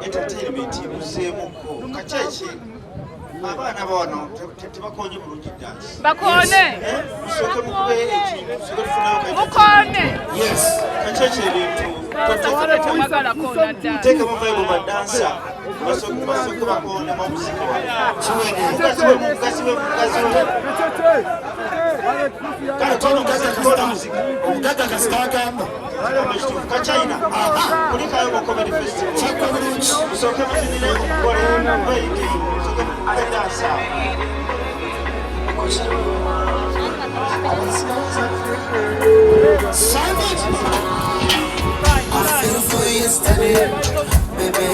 entertainment musemuko kachechi abana bono tebakonye bulungi dance bakone musoke mukube ekintu musoke tufunayo bakone yes kachechi ebintu twagala kona dance teka mumaibu ba dancer basoke bakone mu muziki wa mugasiwe kana tono kona muziki umutaka kasikagamba China, kulika yuko comedy festival. So kama nile kwa mbeki, so kama dansa. I feel for you yesterday, baby.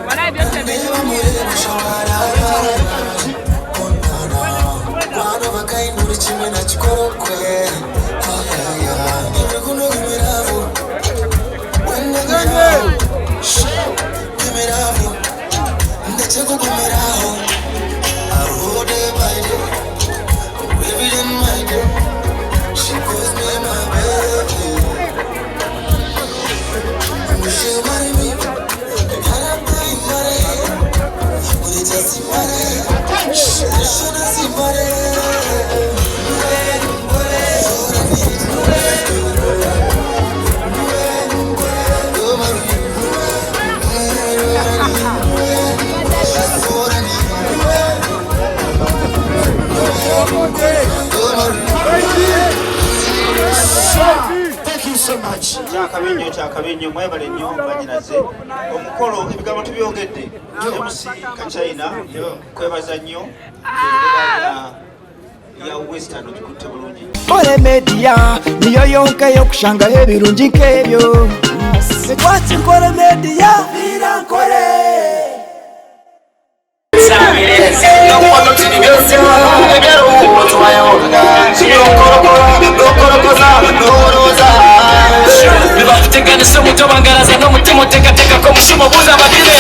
When I just said it, Chakabenyo mwebale nnyo banyinaze omukolo ebigambo tubyogedde MC Kachina kwebaza nnyo ya Western okikutte bulungi Kole media niyo yonka yokushanga ebirungi nk'ebyo Sekwati Kole media vira nkole Teganisha muto bangaraza no mutima teka ko mushumo buza badire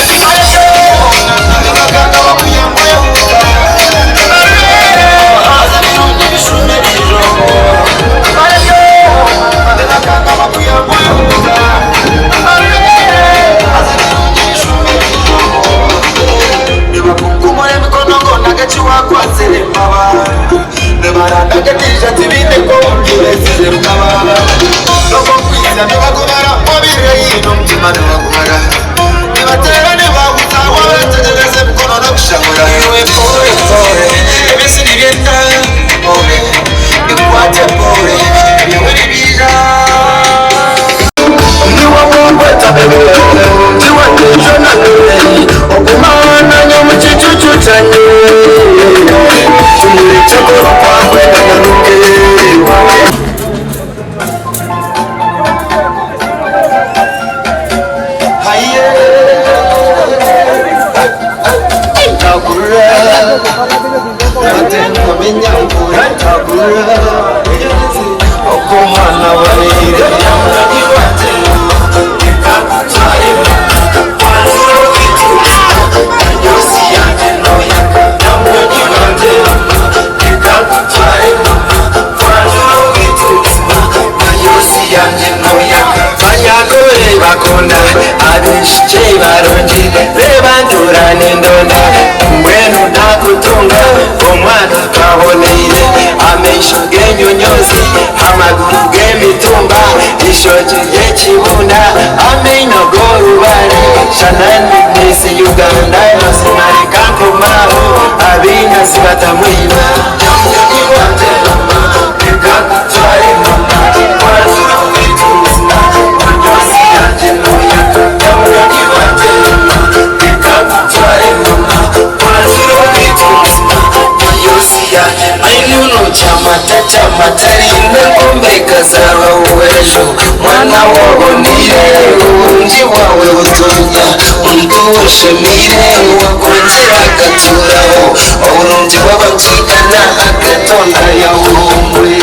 Chama tari na kumbe kasarwa ejo mwana wabonire ubundi wawe butonya undi washemire wakongera agaturaho uburundi w'ababyigana agatonda yawumbwe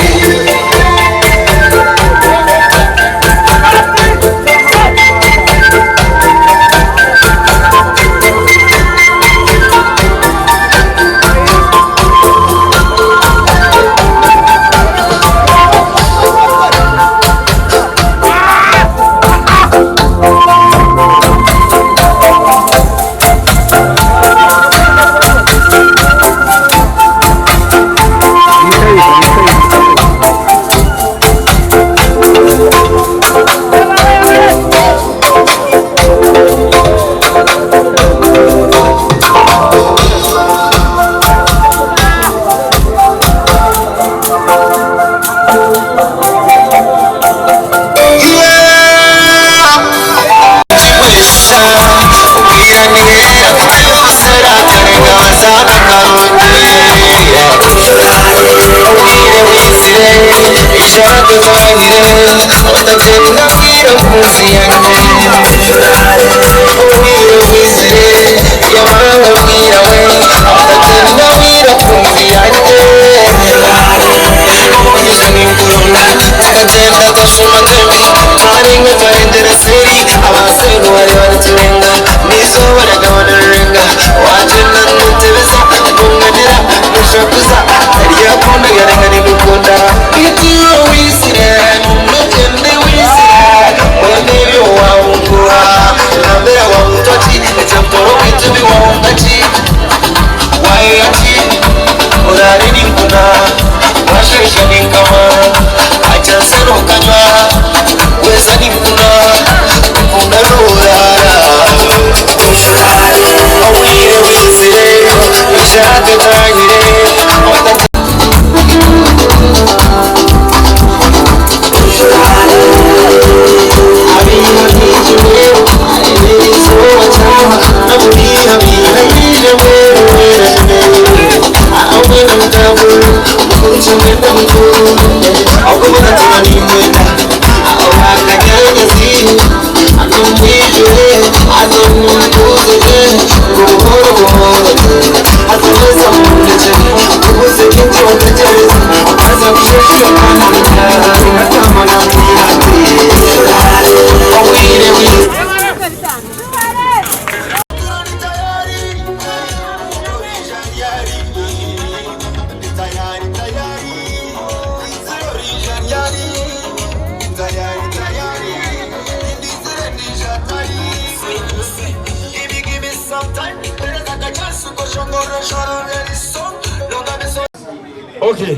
Okay,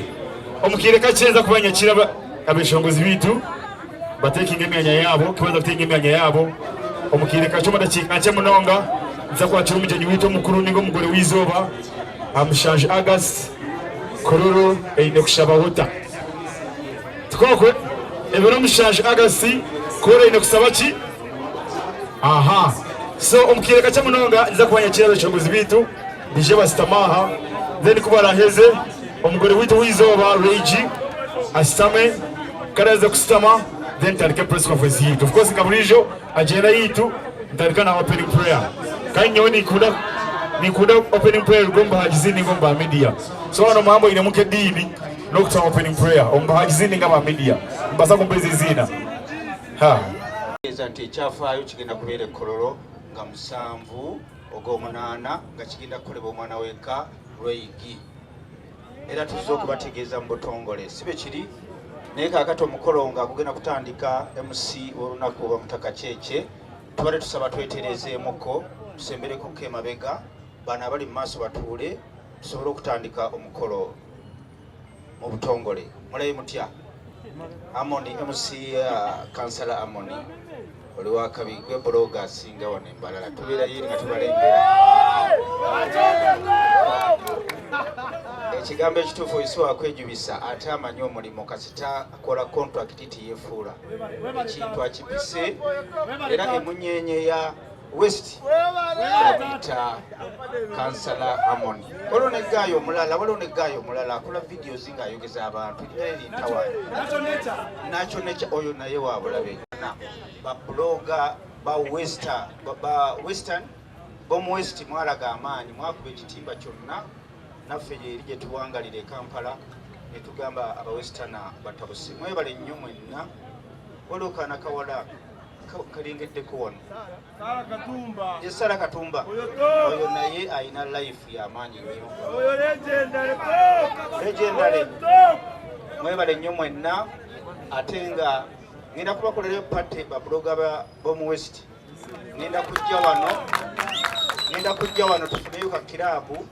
omukire kachenza kubanyakira abeshongozi bitu batekinga emyanya yabo kibanza kutenga emyanya yabo omukire kachoma dakika munonga nza kwakira umujenyi witu mukuru ningo mugore wizoba amushanje August kororo eine kushaba huta tukokwe ebero mushanje August kororo eine kusaba ki aha so omukire kacha munonga nza kubanyakira abeshongozi bitu bije basitamaha then kubara heze omugore witu wizoba Reiji asitame karaza kusitama then tarike press conference yitu of course kaburijo agenda yitu ntarika na opening prayer kanyo ni kuda opening prayer gomba hajizini ngomba media so ano mambo ine muke dini no kuta opening prayer omba hajizini ngaba media mbasa kumbezi zina ha ezante chafayo kigenda kubere kororo nga musanvu ogomunana nga kigenda koleba omwana weka Reigi era tuzokubategeeza mbotongole sibe kiri neka akato mukolonga kugenda kutandika MC olunaku wa mutaka cheche tubale tusaba twetereze muko tusembere ku kemabega bana bali maso batule tusobole kutandika omukolo mu butongole mulayi mutya Amoni MC Kansala Amoni oli wakabigwe bloga singa wane mbalala tubira yiri nga tubalembera ekigambo ekituufu iswa kwejubisa ate amanyi omulimo kasita akola contract yefuula ekintu akipise era emunyenye ya West Peter Kansala Harmony waliwo ne gaayo omulala akola videos nga ayogeza abantu nacho necha oyo naye wabulabe babloga ba Western bomu West mwalaga amaanyi mwakuba ekitimba kyonna naffe eri gye tuwangalira e Kampala ne tugamba aba Western batabuse mwebale nnyo mwenna waliwo kaana kawala kalingeddeko wano Sara Katumba oyo naye ayina life y'amaanyi nnyo oyo legendary mwebale nnyo mwenna ate nga ngenda kubakolera pate babloga bomu West ngenda kujja wano tufuneyo ka kiraabu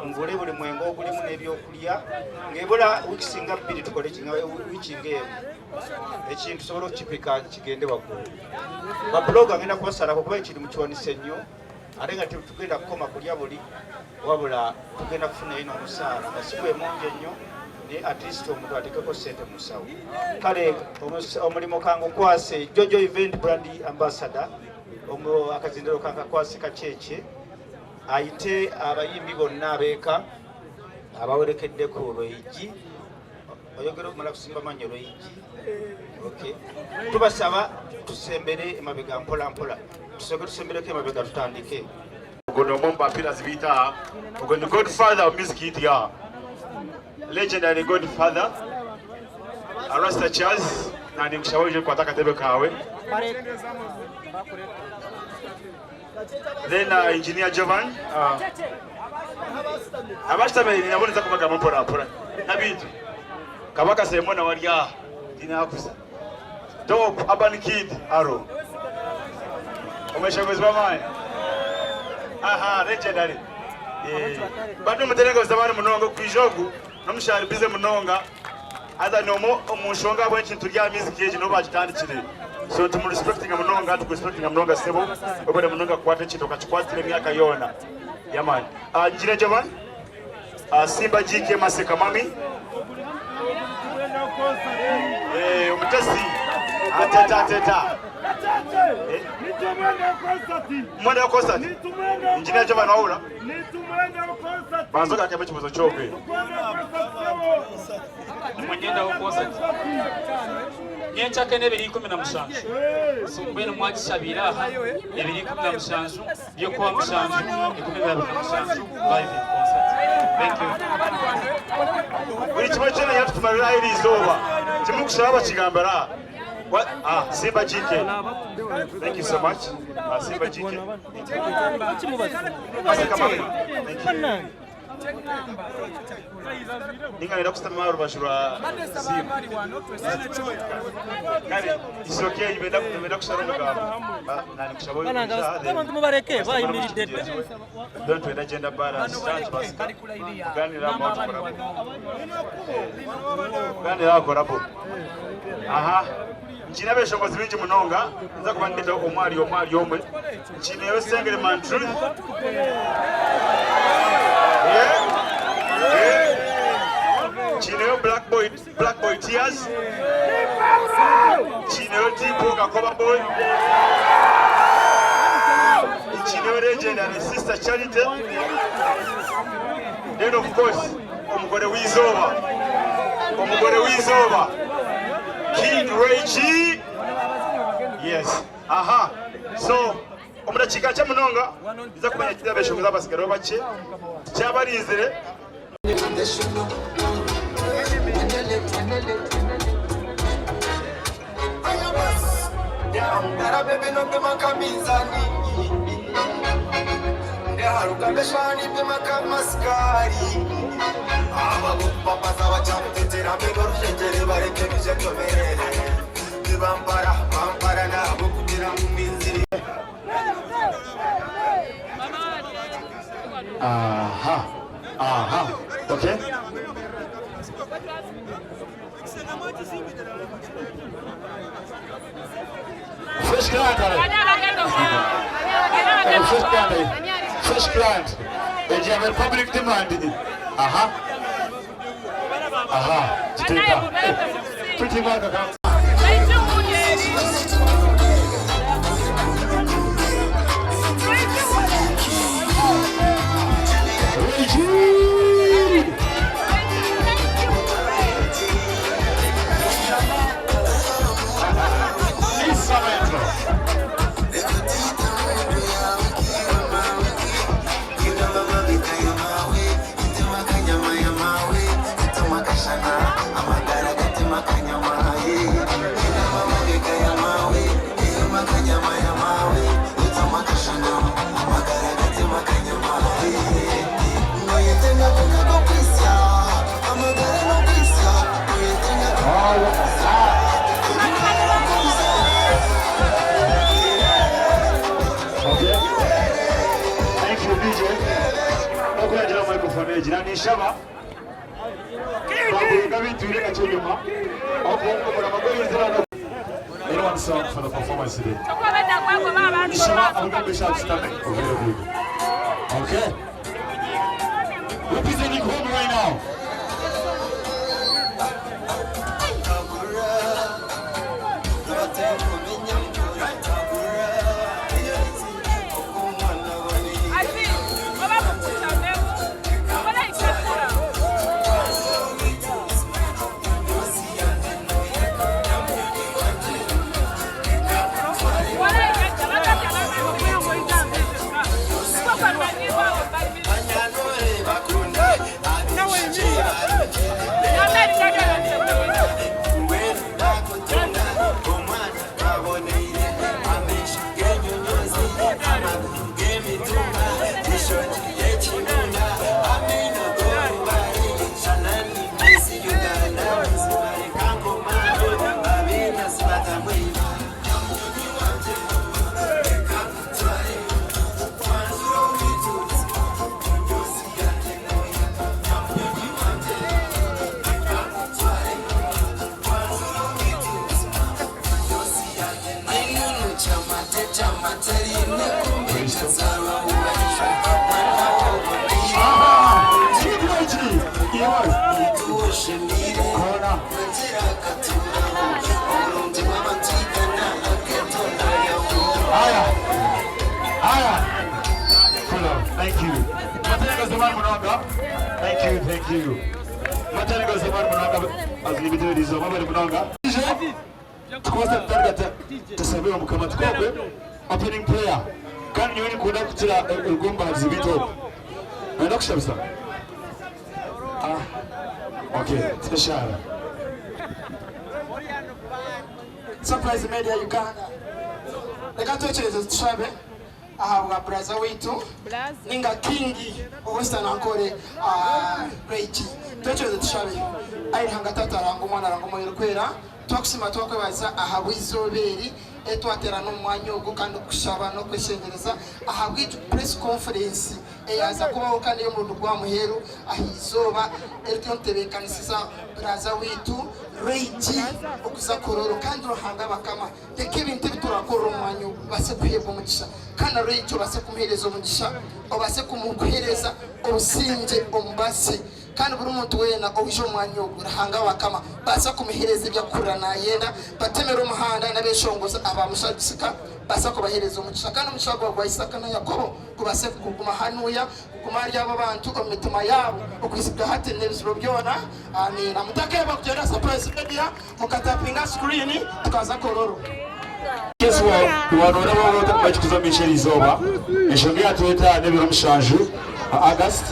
ngule buli mwengo ogulimu n'ebyokulya ng'ebula wiiki singa 2 tukole wiiki ng'emu ekintu tusobola okukipika kigende waggulu babloga ngenda kubasalako kuba ekiri mu kiwanise nnyo ate nga tugenda kukoma kulya buli wabula tugenda kufunayo n'omusaala nga si gwe mungi ennyo naye at least omuntu atekeko ssente mu nsawo kale omulimo kangukwase Jojo Event Brand Ambassador akazindiro kankakwase kakyekye ayite abayimbi bonna abeeka abawerekeddeko Lweyigi oyogera okumala kusimba manyo Lweyigi okay tubasaba tusembere emabega mpola tusembereko emabega tutandike Gono Momba Pillars Vita, the godfather of music here. Legendary godfather. Arasta Chaz, na nimshauri kwa katebe kawe. Then engineer Jovan. Abashta me ninabona za kumaga mpora. Nabitu. Kabaka semona walia dinakusa. Dope Urban Kid Aro. Umeshawezwa mai. Aha, legendary. Bado mutenga zamani munonga kwijogu nomushari bize munonga aza nomo omushonga bw'ekintu lya music yeji no bakitandikire so tumu respecting munonga tu respecting munonga sebo obere munonga kwate kintu kachikwatire myaka yona yamani njire jaman Simba JK Maseka mami umutasi ateta mwenda concert engineer Jovan waula banzoka kama chibuzo chokwe mwenda wa concert nyencha kene 2017 sumbeno mwagishabira ebiri 2017 byo kwa 17 2017 live concert thank you buri kimwe cyane yatumarira iri izuba kimukushaba kigambara what Simba JK thank you so much Simba JK ninga ira kustamara bashura Simba kare isoke ibenda kusharonga nani kushaboye kama tumubareke bayimiride don't wenda gender balance chance basi gani la moto gani la korabo aha Nchina beshongozi bingi munonga nza kubandeta omwali omwe nchina yo sengere man truth nchina yo black boy tears nchina yo tipo kakoba boy nchina yo legendary sister Charity then of course omugore wizoba King Reggie. Yes. Aha. So, omuna chika cha munonga iza kumenya kidaba shongo zabasigaro bache. Cyabarizire. Aha. Okay. Fresh grant. The German public demand. Aha. Pretty well. nishaba babuga biture gacyuma aho kumura amaguru zirana. Anyone song for the performance today? Nishaba abuga shout stand very good. Okay. Representing home right now. Thank you. Thank you. Matanga Zaman Munanga as limited is over Munanga. Tukosa target tusabewa mukama tukobwe opening player. Kan yoni kuda kutira ugomba zibito. Enda kushabisa. Okay, tashara. Surprise Media Uganda. Reka tuwecheze tushabe ahabwa braza witu ninga kingi Western Ankole Reiki tuwecheze tushabe ayiranga tatarango mwana rango moyero kwera twakusima twakwebaza ahabwizoberi etwatera no mwanya ugo kandi kushaba no kweshengereza ahabwije press conference eyaza kubaho kandi yo mu rugwa muheru ahizoba eryontebekanisiza braza witu Reiki okuza kororo kandi rohanga bakama reka ibintu biturakora umwanya base kwiyebwa umugisha kandi Reiki base kumuhereza umugisha obase kumuhereza obusinje ombase kandi buri muntu wena obije umwanya urahanga bakama basa kumuhereza ibyo kurana yenda batemera umuhanda nabeshongoza abamushakisika basa kubahereza umugisha kandi umushaka wa Isaka na Yakobo kubase kuguma hanuya kumari abo bantu omituma yabo okwisibwa hate nebisiro byona amina mutakeba kugenda surprise media mukatapinga screen tukaza kororo. Guess what? Wanora baba bakikuza Michel Izoba eshonga tweta nebiro mushanju August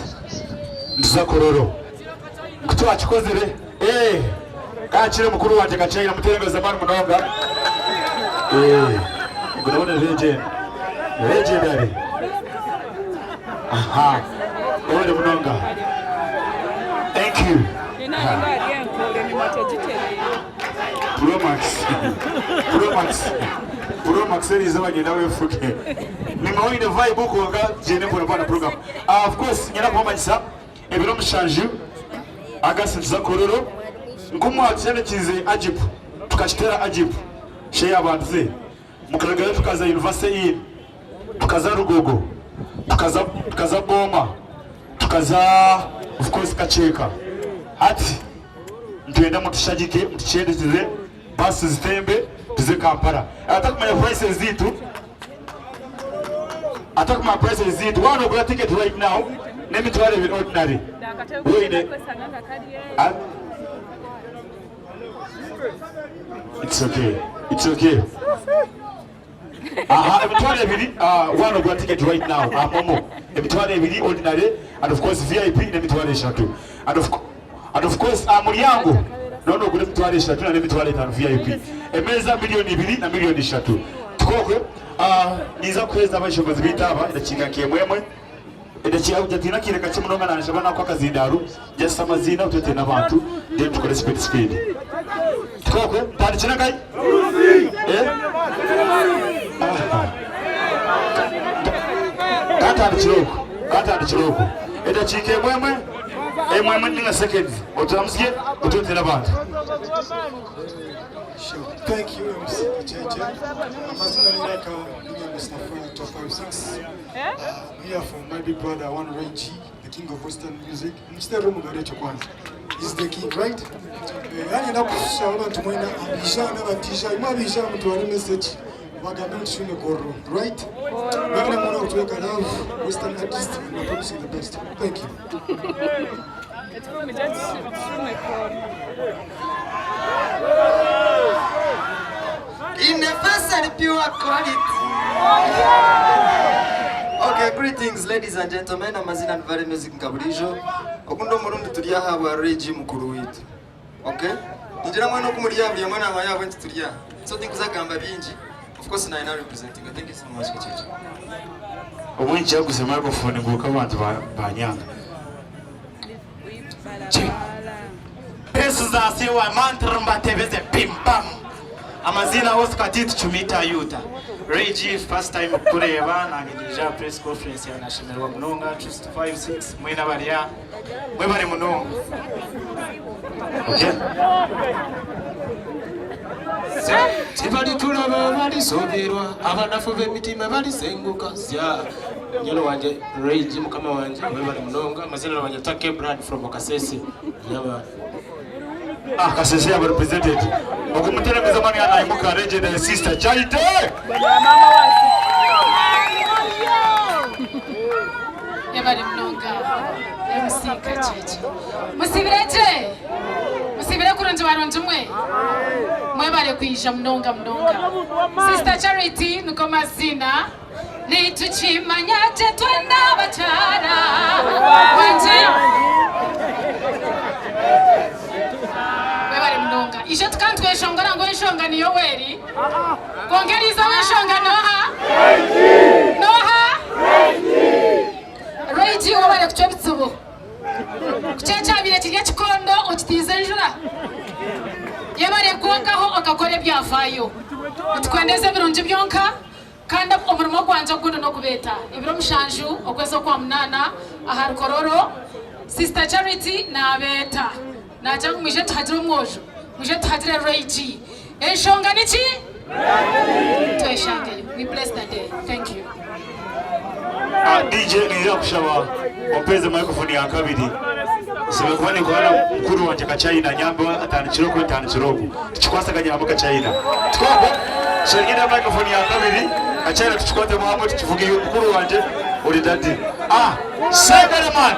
nza kororo kutwa kikozere kachire mukuru wanje kachira mutenga Zaman Munanga ngurabona legendary aha ole Munanga thank you Pro Max is bagenda wefuke nimawo ine vibe ko ga jene pour bana program of course nyina kwa manyisa ebiro mushanju agasinza kororo ngumu atsene kize ajipu tukashitera ajipu sheya abanze mukaragara tukaza university tukaza rugogo tukaza boma tukaza of course kacheka ati ntwenda mutishagike mutishedeze basi zitembe tuze Kampala atakumanya prices zitu wano kwa ticket right now nemi tuwale with ordinary it's okay ebitwale ebiri wano kwa ticket right now momo ebitwale ebiri ordinary and of course VIP nebitwale eshatu and of course mulyango nono kule mitwale eshatu na nebitwale 5 VIP emeza milioni 2 na milioni 3 tukokwe niza kweza abashobozi bitaba ndakinga kemwemwe ndakiya ujatina kireka kimunonga nanshabana kwa kazindaru just amazina utete nabantu then tukore speed tukokwe tandikina kai kata ndikiroko ndakike mwemwe Mwema nina seconds. Utamsikia? Utotela band. Thank you, MC JJ. Mazina Nilaka, Mr. Friend, Top 56. Here for my big brother, One Ray G, the king of Western music. Mr. Rumugarecho Kwanza. He's the king, right? Yani nakusha abantu mwena abisha n'abatisha imabisha mtu wari message wagambe tushime koro, right? Wewe mwana kutuweka love, Western artist, and producing the best. Thank you. Universal pure quality. Okay, greetings ladies and gentlemen. Amazina Nvale Music Nkaburijo. Okundo murundi turi aha wa Regi mukuru witu. Okay? Ngira mwana kumuriya buri mwana abayabo nti turi aha. So ndikuzagamba bingi. Of course I now representing. Thank you so much Kicheche. Omwenchi yakuse microphone nguka abantu banyanga. Pesu za siwa mantra mbatebeze pim pam. Amazina Oscar Tito Chumita Yuta. Regi first time kureba nangirija press conference ya National Munonga 256 mwina bariya. Mwe bari Munonga. Okay? Sibali tulaba bali soberwa abanafu b'emitima bali senguka sya nyalo wanje Regi mukama wanje mwe bari Munonga amazina wanje Take Brand from Kasese nyaba Kasese aba represented. Okumuteremeza mani anayimuka Regi the sister Charity. Yabari Munonga MC Kacheche. Musibireje. Musibire kurunje baronje mwe bare kwisha Munonga. Sister Charity nuko mazina nituchimanya twenda bachara wanje bari Munonga isho tukantwe shongora ngo ishonga niyo weri kongeriza wishonga noha Regi wabare kuchobitsubo kuchecha bire kirya kikondo okitize njura yabare kuongaho akakore byafayo tukwendeze birunje byonka kandi umurimo gwanje guno no kubeta ibiro mushanju okwezo kwa munana ahari kororo Sister Charity na beta naja muje tuhagire umwojo muje tuhagire Regi eshonga niki tweshange we bless that day. Thank you. DJ niyo kushaba opeze microphone ya kabiri. Sibe kwani kwa mkuru wanje Kachina nyamba atanichiroko tuchikwasa kanya amuka China. Tukoko shengida microphone ya kabiri Kachina tuchikote mwamwe tuchivuge mkuru wanje uri dadi. Segere man.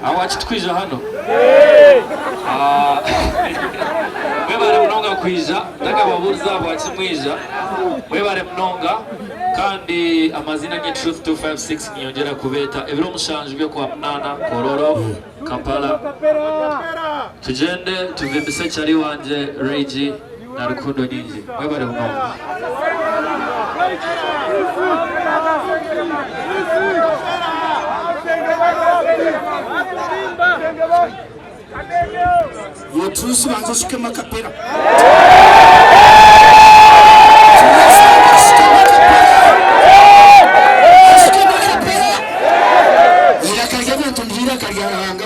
awachi twija hano mwebare Munonga kwija ndakababuza bwachi mwija mwebare Munonga kandi amazina nye Truth 256 niyongera kubeta ebiro mushanje byo kwa munana Kororo Kampala tugende tuvimbise cyari wanje Regi na rukundo nyingi mwebare Munonga Yotusi banzo shike makapera. Ila kagame tumjira kaganga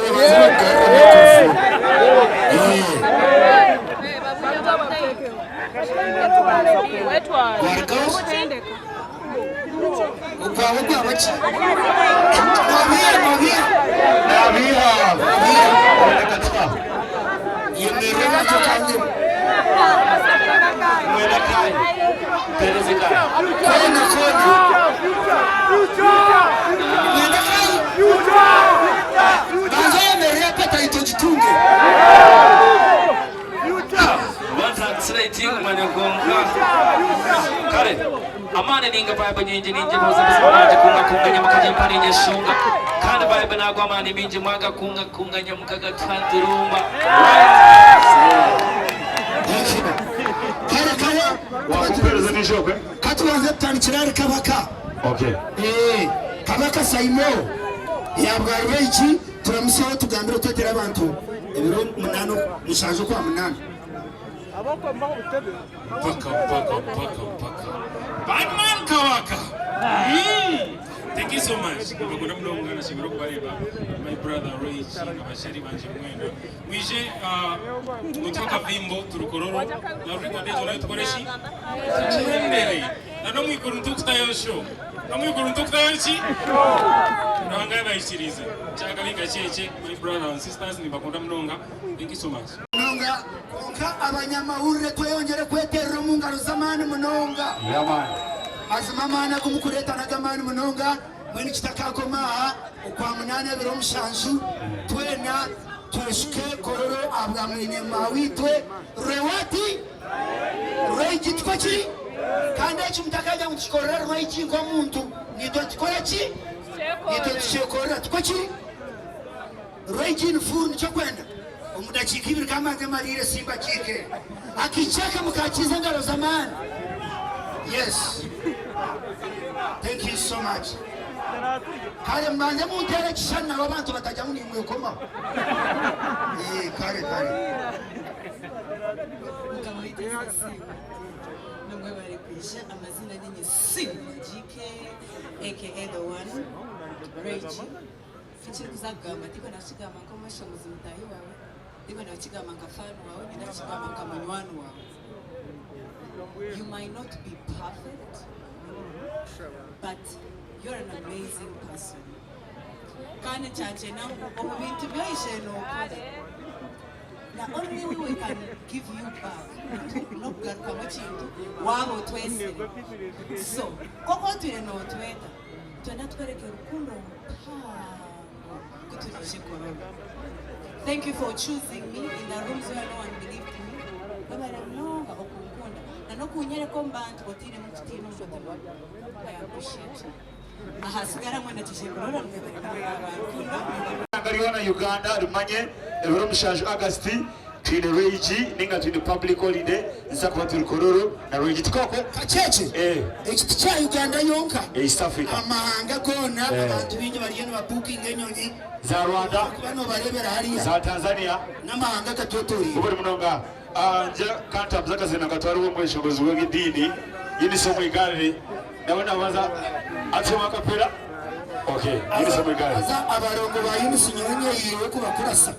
amane ninga baba nyinji ninje boza bisamaje kunga nyamakaje pani nyeshunga kandi baba nagwa amane minje mwaga kunga nyamakaga tanzurumba wakupereza nijokwe katuanze tanchirari kabaka. Okay. Kabaka Saimo yabwa Regi turamuseho tugambira twetera abantu ebiro munano mushaje kwa munana Batman Kawaka. Thank you so much. My brother Ray Abashiri Banjimwendo. Mwije mutoka Vimbo turukororo. Na uriko dejo na tukoreshi. Chimendere. Na no mwikuru ntukutayo show. Na mwikuru ntukutayo chi. Nanga bayishirize. Chaka bika cheche my brother and sisters ni bakunda mnonga. Thank you so much. Mnonga konka abanyamahurire tweyongere kweterera mu ngaro zamani munonga. Yamani. Azimamana kumukureta na gamani munonga. Mwini kitakakoma ukwa munane biro mushanju twena tushike kororo abwa mwine mawitwe rewati reji twachi kandi ekimutakaja mukikorera reji ngo muntu nito tikora ki nito tishekora twachi reji nfuni cyokwenda umudakika ibiri kamanze marire simba kike akicheka mukachiza ngalo zamani. Yes, thank you so much. Kare manje mutere kishana abantu batajya muri mwe koma. Kare. Nungwe bari kwisha amazina ninyi Simba GK aka the one Rage. Fichiri kuzagamba tiko nashigama komasho muzimutayi wawe. Tiko nashigama ngafano wawe nashigama kamanywanu wawe. You might not be perfect, but you're an amazing person. Kane chache na obintu byishe no na only we can give you back no garuka machintu wabo twese so koko tire no tweta twenda twereke rukundo kuturishe korona. Thank you for choosing me in the rooms where no one believed in me. Baba ramnonga okunkunda na nokunyere ko mbantu botire mu kitino shotema. I appreciate you. Ngaliona Uganda rumanye ebiro mushanju August tine Rage ninga tine public holiday nsakuba turukororo na Rage tikoko kacheche ekiti cha Uganda yonka East Africa amahanga gona abantu bingi bari no booking enyonyi za Rwanda bano barebera hariya za Tanzania n'amahanga katotori uburi munonga anje kanta mzakazina gatwari wo mweshobozi w'idini yini somo igare ndabona baza atuma kapera. Okay, yini somo igare abarongo ba yini sinyonye yiwe kubakurasa.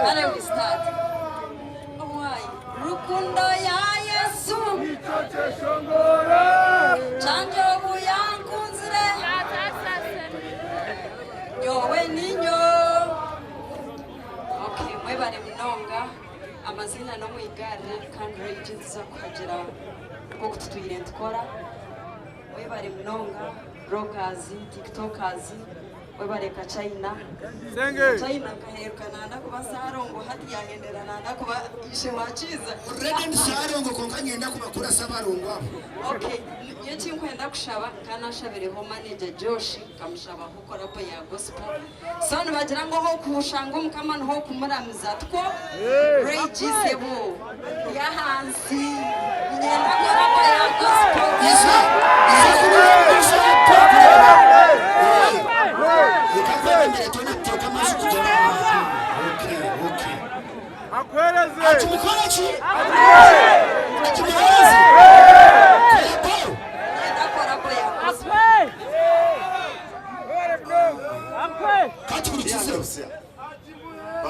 Kare we start. Why? Rukundo ya Yesu. Chanjo buyankunzire. Yowe ninyo. Okay, mwebare mnonga amazina no mwigare kandi Rage nziza kuhagera ngo kutuyire tukora. Mwebare mnonga bloggers, tiktokers, mwebare ka China. China kaherukana na kuba sarongo hadi yahenderana na kuba ishe wachiza. Already sarongo konkanyenda kuba kura sabarongo hapo. Okay, yechi nkwenda kushaba kana shabireho manager Josh kamushaba hukora po ya gospel. Sone bagira ngo ho kushango mukamana ho kumuramiza two Rage sebo ya hansi nyenda kora po ya gospel.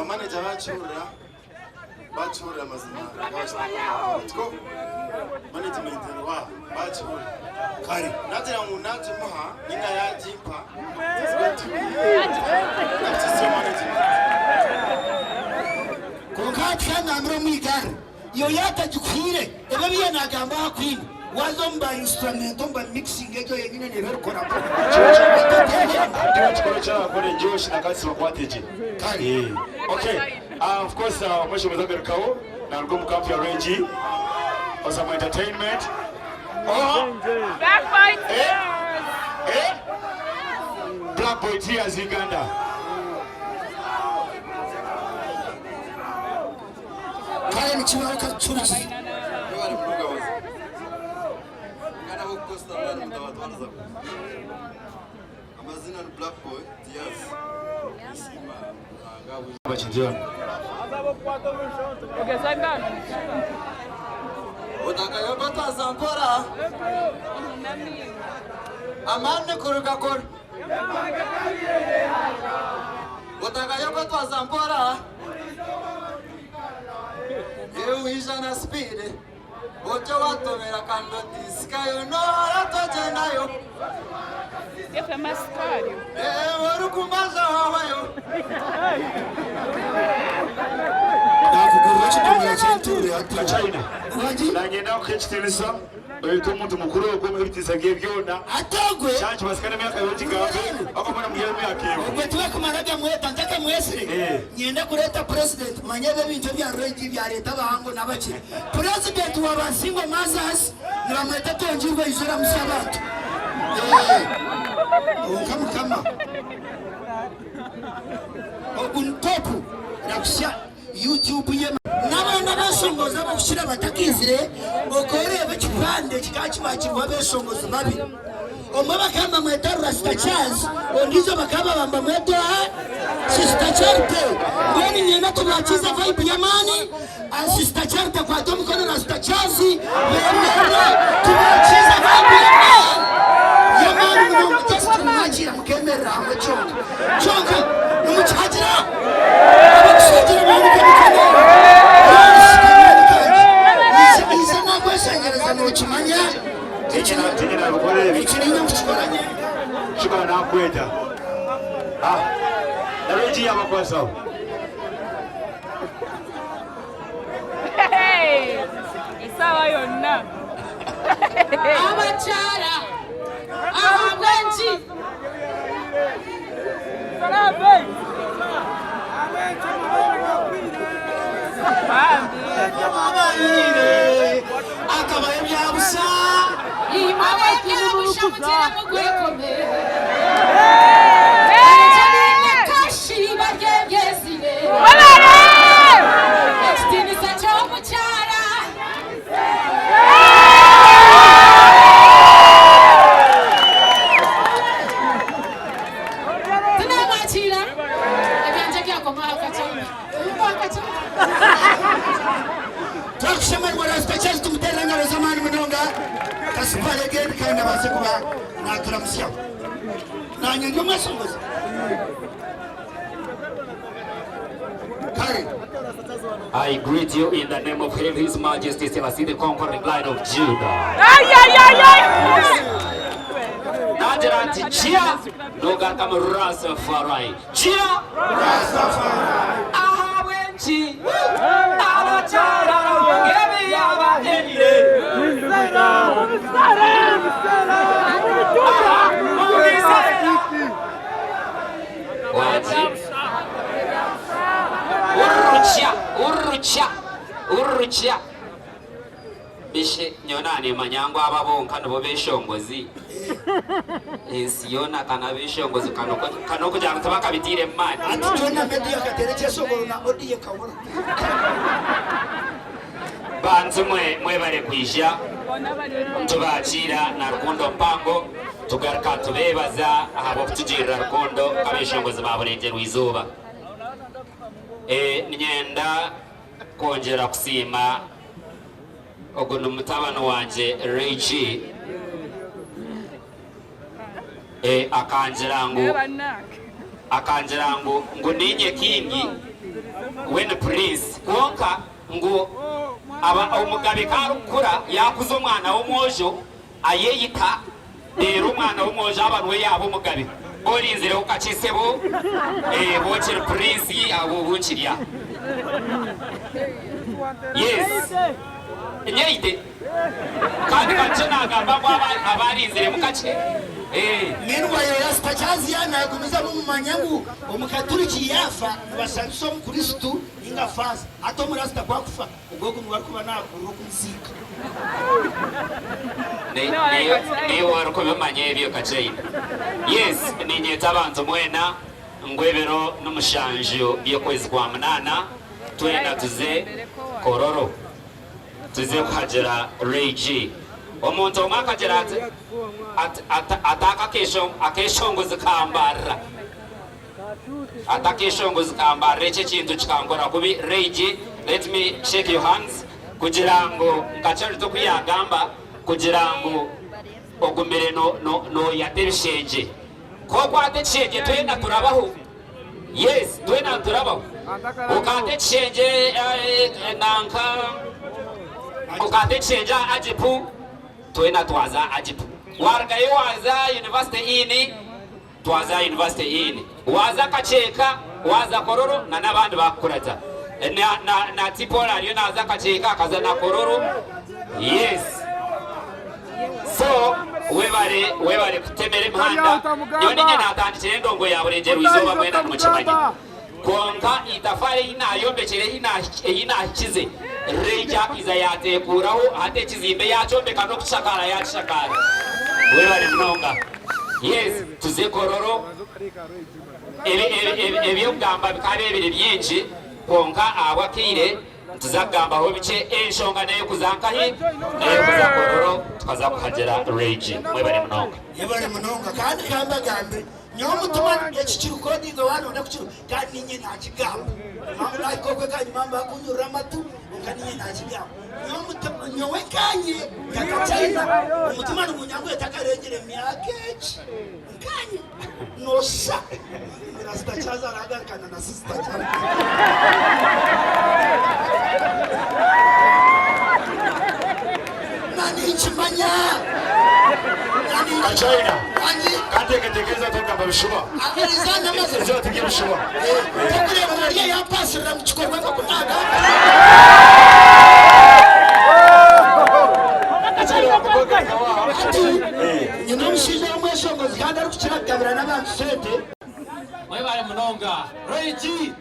Manager bachura mazina go management wa bachura kari natira munaje muha ninga yajimpa konkati kanambro mwigare yo yatajukwire ebe biye nagamba hakwini wazomba instrumento mba mixing ejo yengine nebero kora po chikoro cha kore Josh na kasi wakwateje kari. Okay, of course mwisho mzagarukawo na rugo mukampi ya Rage for some entertainment. Backbite Black Boy Tears Uganda. Kaya ni chiwa kachuruzi amazina ni Black Boy Tears. Bachinjoni Utakayogo twazampora amane kurugakora utakayogo twazampora ijana spide ocho watomera kandoti sikayo nora tojenayo Yefe maskari. Warukumbaza wawayo nakugurira kitumira cy'inturi ati China nagenda ukhechitilisa oito muntu mukuru ogomwe bitisagiye byona atagwe cyanje basikana myaka yoji gabe akomana muyero yakewe ubwo tuwe kumaraga mweta ntaka mwesire nyenda kureta president manyebe bintu bya regi bya leta bahango nabaki president wa basingo mazas niramweta tonjirwe izora musabatu kama oguntopu rakusha YouTube ye n'abana basongoza bakushira batakizire okorebe kipande kikakibakirwa besongoza babi omwe bakamba mweta Rasta Chaz ondizo bakaba bamba mweta Sister Charity ngoni nyenda tubakiza vibe yamani Sister Charity kwa tomu kono Rasta Chaz yemera tubakiza vibe yamani mno just mwachira mukemera hamwe chonka numuchajira abakushajira mwana Sengereza n'okimanya ekina bukolere ekiringa kukikolanye kibana nakweta nalegi yabakwasa Isawa yonna abakyala abwenki akabaye byabusa imawe byabusa mutera mugwekome kashi baryegezire ekitiniza ky'omukyala tinamwakira ebyanje byakomaho kakyama twakushemerwa Rasta Chaz tumuterera ngabo zamani munonga kasipale gedi kandi abase kuba naturamusya nanye ndio mwasongoza kare I greet you in the name of His Majesty Selassie the Conquering Lion of Judah. Najaranti Chia Noga kama Rastafari. Chia Rastafari. Ahawenchi Abachara Ngebi Yaba Emile. Urucha bishe nyonane manyango ababonka no beshongozi Siyona kana beshongozi kano kujanga tabakabitire mani ati jona media katereche sogoro na odiye kawona bantu mwe bare kwisha tubakira na rukundo mpango tugaruka tubebaza abo kutujira rukundo kabeshongozi baburenge rwizuba nyenda kongera kusima oguno mutabano wanje Reggie akanjirangu ngo ninye kingi when prince konka ngo aba umugabe karukura yakuze umwana w'umwojo ayeyita rero umwana w'umwojo abantu we yabo umugabe borinzire ukachisebo bokere prince abo bukiriya yes nyeyite kandi kace nagamba kwa abarinzire mukace Meanwhile, Rasta Chaz yana gumiza mu manyangu omukaturiki yafa basanso mu Kristo inga faz ato mu Rasta kwakufa ubwo mu bakuba nakuru kumzika ne waruko bimanye ebyo kace yes ninyeta abantu mwena ngwebero n'umushanjo byekwezi kwa munana twenda tuze kororo tuze kuhagera Reggie omuntu omwakagera ataka akeshongozi kambara atakishongozi kambara ece kintu kikankora kubi Rage, let me shake your hands kugira ngo ngacari to kuyagamba kugira ngo ogumere no yatebishenje koko atechenje twenda turabaho. Yes, twenda turabaho ukatechenje nanka ukatechenja ajipu twenda twaza ajipu wargaye waza university ini twaza university ini waza kacheka waza kororo na nabandi bakurata na tipola ariyo naza kacheka kaza na kororo. Yes, so webare kutemere imhanda yoni nyene atandikire ndongo yawe regero izoba mwenda mukimanyi konka itafari inayombekere inakize Rage iza yatekuraho ate kizimbe yacombeka no kushakara yashakara webare mnonga. Yes, tuze kororo ebyo gamba bikabebere byinshi konka abakire tuzagamba aho bice enshonga nayo kuzankahi nayo kuzakororo tukaza kuhagera Rage mwebare mnonga yebare mnonga kandi kamba gambe nyo mutuma ekikirukodi go wano ndakuchiru kandi nyine ntakigamba mama ikokwe kandi mama akunyura amatu kandi ntakigamba nyo mutuma nyo wekanye yakachina umutima n'umunyango yatakarengere myakeci kanye nosa rasta chaza ragarkana na sister chaza nani chimanya China kateketekeza tokamba bishuba agerizana maze zo tugira bishuba tukure bariya yapasira mu kikorwa cyo kunaga nyina mushize amweshongozi kandi ari kukiragabira n'abantu sente mwebare munonga Rage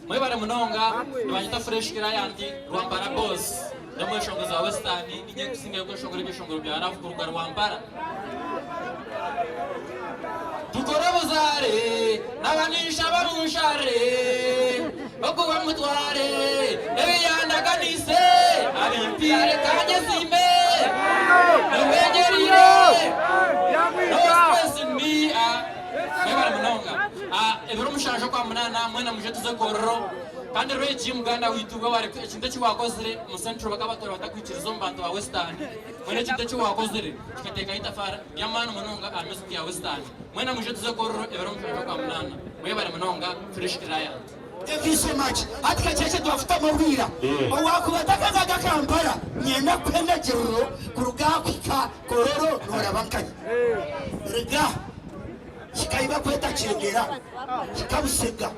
mwebare munonga nibanyita fresh kirayandi rwambara boss ndamwe shongoza wa western ninye kusinga yuko shongora ibishongoro bya rafu kuruga rwambara tukorabuzare nabanisha barushare bako bamutware ebiyandaganise abimpire kanje simbe ebengerire no stress in me mwebare munonga ebiro mushaje kwa munana mwena muje tuze kororo kandi Rage muganda wituga bari ikintu cyiwakozere mu central bakabatora batakwikirizo mbantu wa western mwene ikintu cyiwakozere kikateka itafara yamana munonga amesuki ya western mwena muje tuze kororo ebiro mushaje kwa munana mwebare munonga fresh client. Thank you so much. Atika cheche tuwafuta mawira wakubatakazaga Kampala nyenda kwenda Jiruro kuruga kwika kororo norabankanye rega kikaiba kweta chengera kikabusega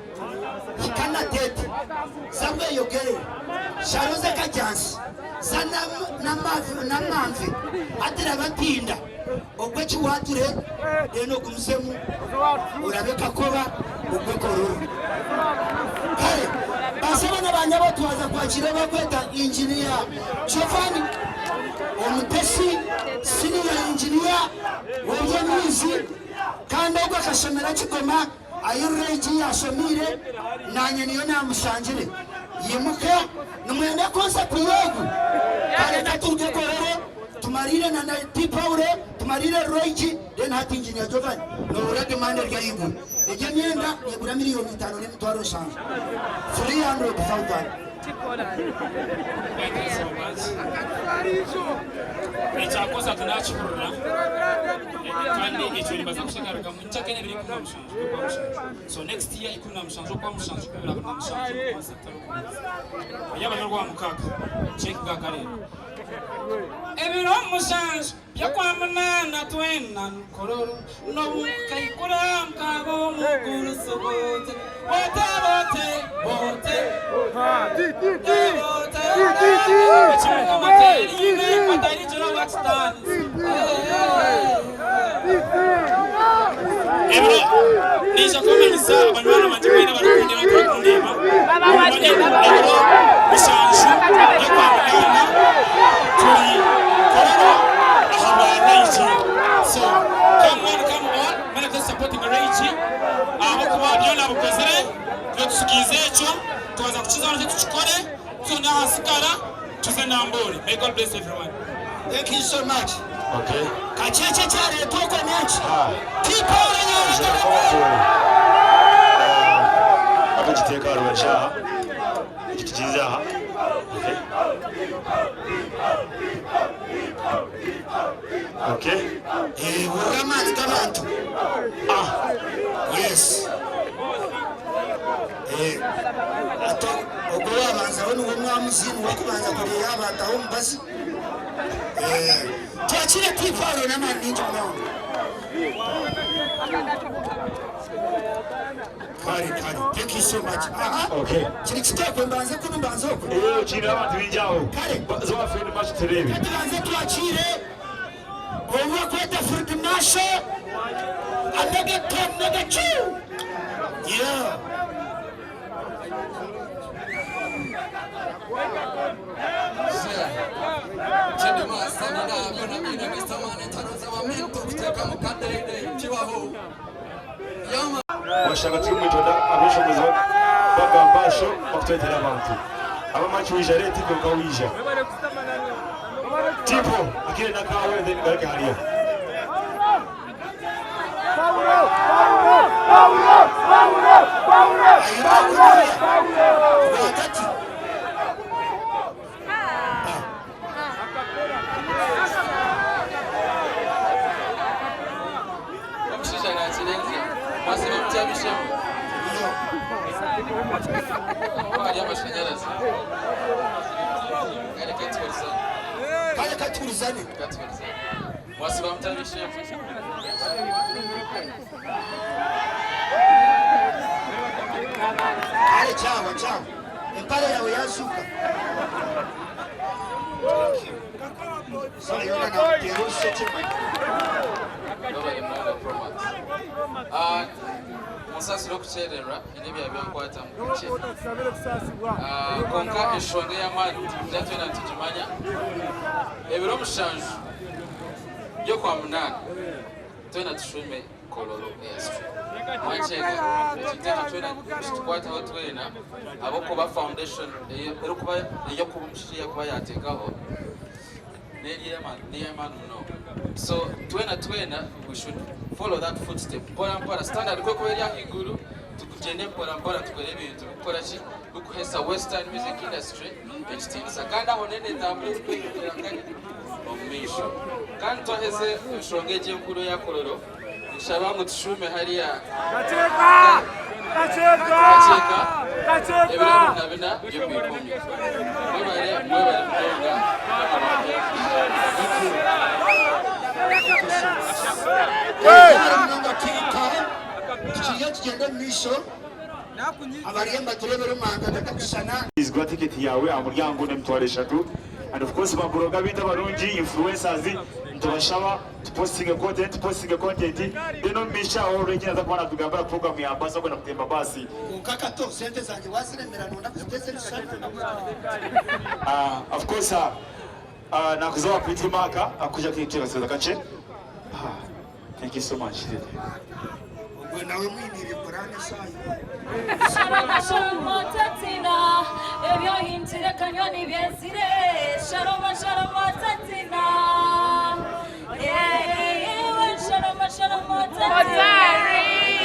kikana tete samwe yogere sharoze kajansi sana namamve atira batinda ogwechi wature eno kumusemu urabeka koba ogwe kororo kare basaba n'abanyabo tuwaza kwakira bakweta engineer Giovanni omutesi senior engineer w'ebyemizi kandi ogwe akashomera kigoma ayo Rage yashomire nanye niyo namusangire yimuke numwende concept yogu kare katuge kororo tumarire na Paul tumarire Rage then hati engineer Giovanni no urage mande rya yibu eje myenda yegura miliyoni 5 n'emitwaro 5 300,000. Thank you so much. Icyakosa tunakikurura kandi icyo nibaza gushaka mu cyakene biri ku mushanjo so next year ikuna mushanjo kwa mushanjo kubira ku mushanjo concept y'abanyarwa mukaka check gakare ebiro mushanjo yakwa munana twena kororo no kaikura mkabo mukuru sobote bote nisha kumenyesa abanywana majimwene barakundira turakundima ebiro mushanjo yakwa munana turi kororo Rage. So come on, make us supporting Rage. Abakuba byona bukozere tukize echo tukaza kuchiza nje tuchikore tuna hasikara tuze nambole. May God bless everyone. Thank you so much. Okay. Kacheche chale toko menshi. Tipo nyanja. Akagiteka rubasha. Ikiziza. Okay. Okay. Uramani kabantu. Yes. Ato ogoya banza wenu w'umwamuzini wakubanza kuri yabataho mbazi. Twakire tiparo n'amani ninja nawo. Kari. Thank you so much. Okay. Kiri kitako mbanze kuno mbanzo. Chira abantu bijyaho. Kare. Zo afende match turebe. Tubanze twakire. Omwe kweta Fruit Masho. Another top, another two. Yeah. Washaka turi mu Jordan abishobozi bagambasho bakutera abantu abamachi wijare tipo kawija tipo akire na kawe then garika hariya Wasi bamtabishe Ale chawa. Empare yawe yashuka. Sasa yona na Pierrot chema. Musasi lokucherera inebya byankwata mukuche konka eshonge y'amani byatwena tujimanya ebiro mushanju yo kwa munana twena tushume kololo extra mwanchega ekitete twena tukwata ho twena aboko ba foundation ero kuba yo kubumshiya kuba yatekaho Neyman no. So twena we should follow that footstep. Pora standard kwa kweli higuru tukujende pora tukole bintu gukora ki gukuhesa western music industry HT sakanda honene tamwe kwirangani omisho kandi twaheze shongeje nkuru ya kororo nshabangu tushume hariya Kacheka ebira nabina yo bikomye mwebale mwonga izgwa ticket yawe amuryango nemtware 3 and of course baburoga bita barungi influencers ntubashaba posting content deno misha already naza kubana tugambara program ya basa kwenda kutemba basi ukaka to sente zanje wasiremera nonda special shot of course na kuzoa pretty marker akuja kitu kaza kache thank you so much ubwo nawe mwinire Qur'an sayi Shalom tatina ebyo hintire kanyoni byezire Shalom tatina Shalom tatina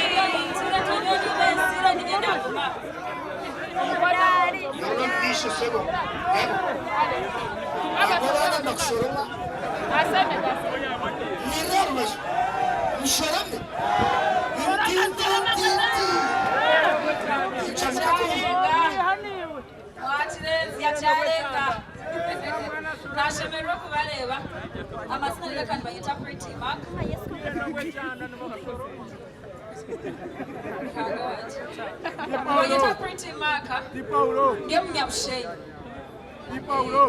ebyo hintire kanyoni byezire nigenda kuma Yoro nisho sebo Agora na kushoroma Aseme Niramos Mshorame Nashemerwa kubareba amazina reka kandi bayita Pretty Mark bayita Pretty Mark nge munyabushenyi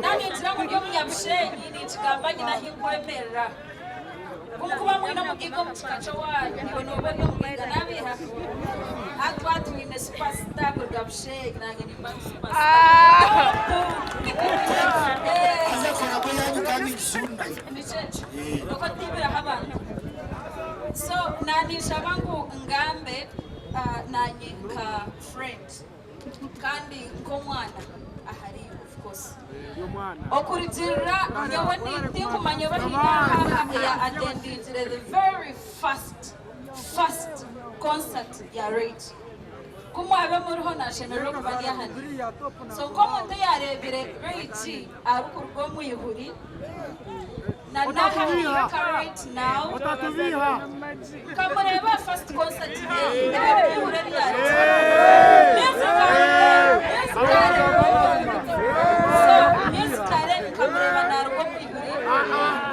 nani ntirango nge munyabushenyi ni ikigambanye na hinkwemerera kuba mwina mugigo mukikaco wanyu niwe nobone mugiga nabiha atwatwine superstar gabushenyi nange nimba superstar azakora ko yanyu kandi gisumba uko tibira abantu so nanisha bangu ngambe nanye ka friend kandi nko mwana ahari of kosa okurijira nyewe ndikumanya bahingaha ya attendingire the very first concert ya Rage kumwabe muriho nashemererwa kuba ndi hano so ko muntu yarebire Rage arukurwo muyihuri na naha right now kamureba first concert ye ihure ryari musicale kamureba narwo muyihuri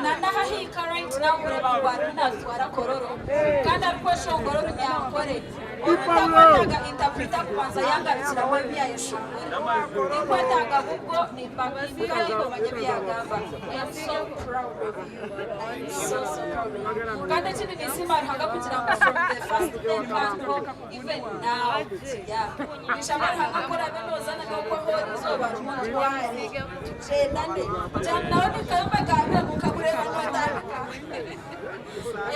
na naha hika right now kureba ngwari natwara kororo kandi ariko shongoro runyankore utakwataga interpreta kubanza yangarukira we byayishongora ikwataga ubwo ni bakimika ariko banyabyagamba I am so proud of you I am so proud of you kandi chini nisima hanga kugira ngo from the first day kandi even now yeah nishamara hanga kora benozana ko horizo barumuntu wahe tugenda naone kayumba gabe mukabureba n'abataka